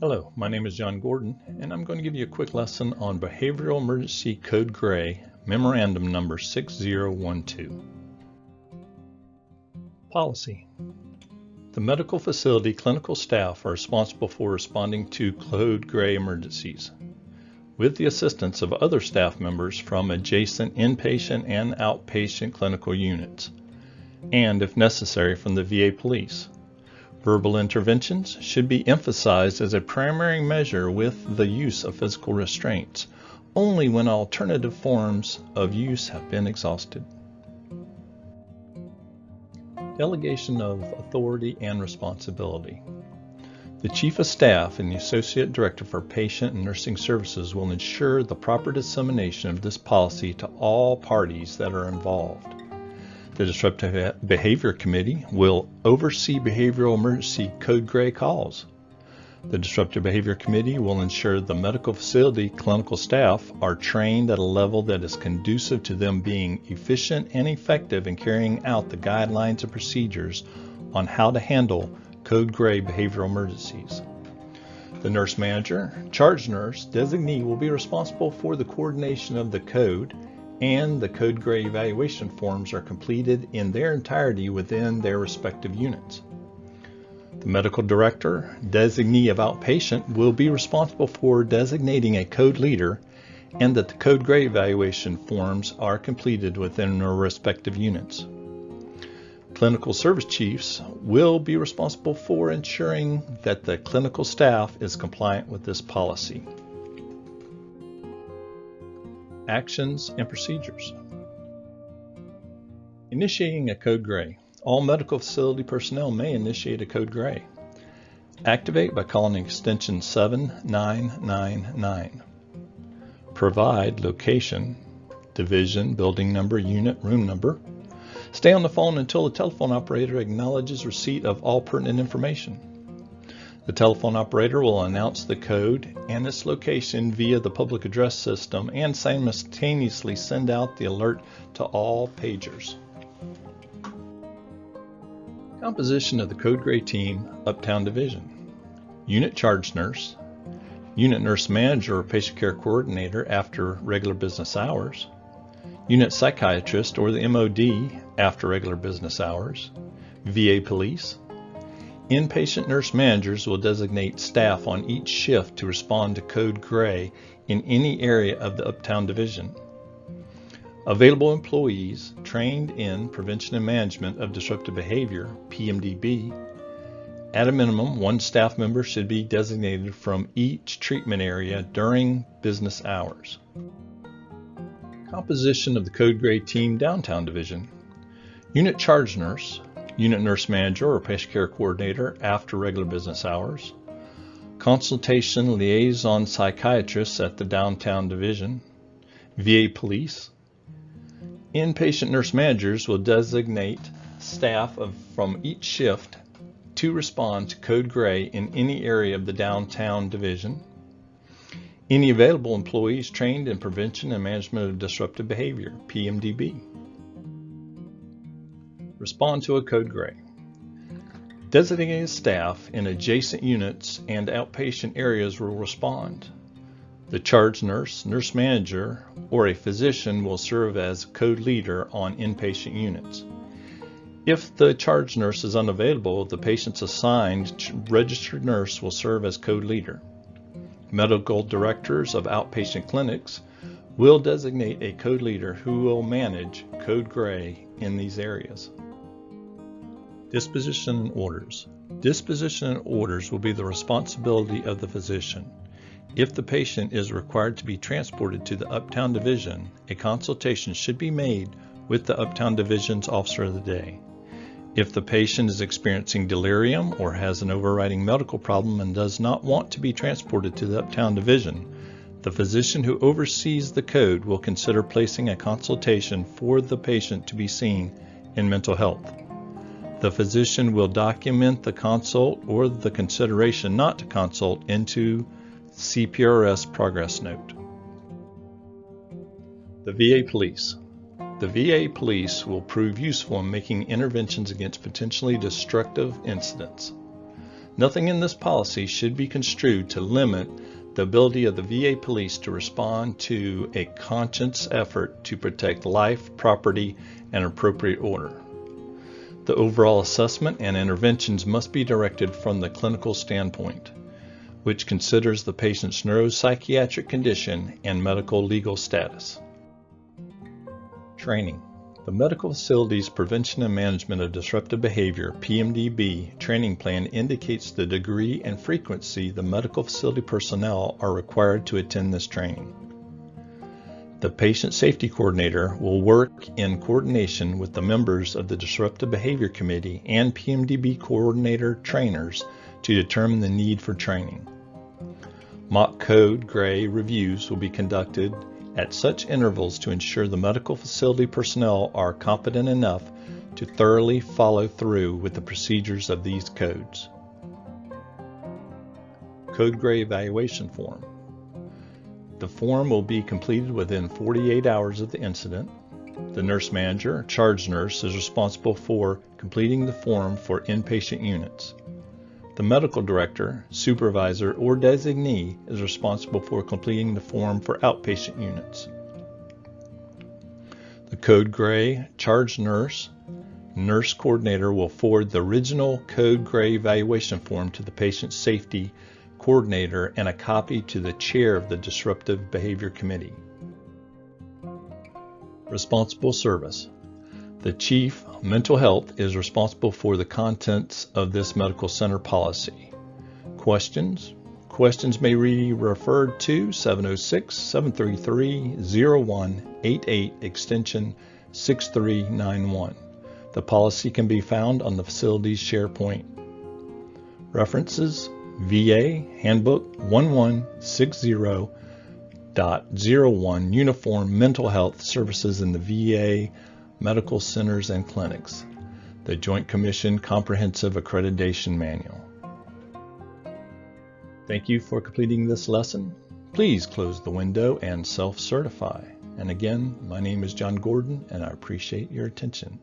Hello, my name is John Gordon, and I'm going to give you a quick lesson on Behavioral Emergency Code Gray, Memorandum Number 6012. Policy. The medical facility clinical staff are responsible for responding to Code Gray emergencies, with the assistance of other staff members from adjacent inpatient and outpatient clinical units, and if necessary from the VA police. Verbal interventions should be emphasized as a primary measure with the use of physical restraints, only when alternative forms of use have been exhausted. Delegation of authority and responsibility. The Chief of Staff and the Associate Director for Patient and Nursing Services will ensure the proper dissemination of this policy to all parties that are involved. The Disruptive Behavior Committee will oversee Behavioral Emergency Code Gray calls. The Disruptive Behavior Committee will ensure the medical facility clinical staff are trained at a level that is conducive to them being efficient and effective in carrying out the guidelines and procedures on how to handle Code Gray behavioral emergencies. The nurse manager, charge nurse, designee will be responsible for the coordination of the code, and the Code Gray evaluation forms are completed in their entirety within their respective units. The medical director, designee of outpatient, will be responsible for designating a code leader and that the Code Gray evaluation forms are completed within their respective units. Clinical service chiefs will be responsible for ensuring that the clinical staff is compliant with this policy. Actions and procedures. Initiating a Code Gray. All medical facility personnel may initiate a Code Gray. Activate by calling extension 7999. Provide location, division, building number, unit, room number. Stay on the phone until the telephone operator acknowledges receipt of all pertinent information. The telephone operator will announce the code and its location via the public address system and simultaneously send out the alert to all pagers. Composition of the Code Gray team, Uptown Division. Unit charge nurse, unit nurse manager or patient care coordinator after regular business hours, unit psychiatrist or the MOD after regular business hours, VA police. Inpatient nurse managers will designate staff on each shift to respond to Code Gray in any area of the Uptown Division. Available employees trained in Prevention and Management of Disruptive Behavior, PMDB. At a minimum, one staff member should be designated from each treatment area during business hours. Composition of the Code Gray team, Downtown Division. Unit charge nurse, unit nurse manager or patient care coordinator after regular business hours, consultation liaison psychiatrists at the Downtown Division, VA police. Inpatient nurse managers will designate staff from each shift to respond to Code Gray in any area of the Downtown Division. Any available employees trained in Prevention and Management of Disruptive Behavior, PMDB. Respond to a Code Gray. Designated staff in adjacent units and outpatient areas will respond. The charge nurse, nurse manager, or a physician will serve as code leader on inpatient units. If the charge nurse is unavailable, the patient's assigned registered nurse will serve as code leader. Medical directors of outpatient clinics will designate a code leader who will manage Code Gray in these areas. Disposition and orders. Disposition and orders will be the responsibility of the physician. If the patient is required to be transported to the Uptown Division, a consultation should be made with the Uptown Division's officer of the day. If the patient is experiencing delirium or has an overriding medical problem and does not want to be transported to the Uptown Division, the physician who oversees the code will consider placing a consultation for the patient to be seen in mental health. The physician will document the consult or the consideration not to consult into CPRS progress note. The VA Police. The VA Police will prove useful in making interventions against potentially destructive incidents. Nothing in this policy should be construed to limit the ability of the VA police to respond to a conscious effort to protect life, property, and appropriate order. The overall assessment and interventions must be directed from the clinical standpoint, which considers the patient's neuropsychiatric condition and medical legal status. Training. The Medical Facilities Prevention and Management of Disruptive Behavior (PMDB) training plan indicates the degree and frequency the medical facility personnel are required to attend this training. The Patient Safety Coordinator will work in coordination with the members of the Disruptive Behavior Committee and PMDB coordinator trainers to determine the need for training. Mock Code Gray reviews will be conducted at such intervals to ensure the medical facility personnel are competent enough to thoroughly follow through with the procedures of these codes. Code Gray Evaluation Form. The form will be completed within 48 hours of the incident. The nurse manager or charge nurse is responsible for completing the form for inpatient units. The medical director, supervisor, or designee is responsible for completing the form for outpatient units. The Code Gray charge nurse coordinator will forward the original Code Gray evaluation form to the patient safety coordinator and a copy to the chair of the Disruptive Behavior Committee. Responsible service. The Chief Mental Health is responsible for the contents of this medical center policy. Questions may be referred to 706-733-0188 extension 6391. The policy can be found on the facility's SharePoint. References: VA Handbook 1160.01 Uniform Mental Health Services in the VA Medical Centers and Clinics, the Joint Commission Comprehensive Accreditation Manual. Thank you for completing this lesson. Please close the window and self-certify. And again, my name is John Gordon, and I appreciate your attention.